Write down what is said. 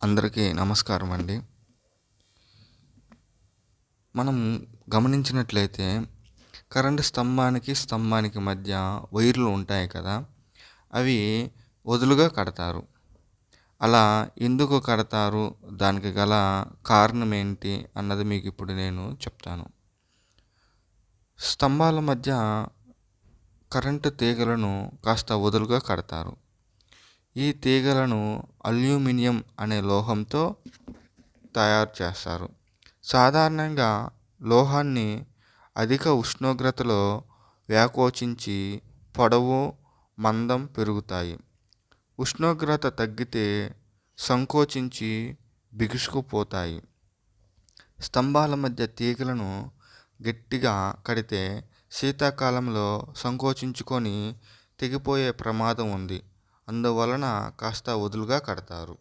అందరికీ నమస్కారం అండి. మనం గమనించినట్లయితే కరెంటు స్తంభానికి మధ్య వైర్లు ఉంటాయి కదా! అవి వదులుగా కడతారు. అలా ఎందుకు కడతారు? దానికి గల కారణం ఏంటి? అన్నది మీకిప్పుడు నేను చెప్తాను. స్తంభాల మధ్య కరెంటు తీగలను కాస్త వదులుగా కడతారు. ఈ తీగలను అల్యూమినియం అనే లోహంతో తయారు చేస్తారు. సాధారణంగా లోహాన్ని అధిక ఉష్ణోగ్రతలో వ్యాకోచించి పొడవు, మందం పెరుగుతాయి. ఉష్ణోగ్రత తగ్గితే సంకోచించి బిగుసుకుపోతాయి. స్తంభాల మధ్య తీగలను గట్టిగా కడితే శీతాకాలంలో సంకోచించుకొని తెగిపోయే ప్రమాదం ఉంది. అందువలన కాస్త వదులుగా కడతారు.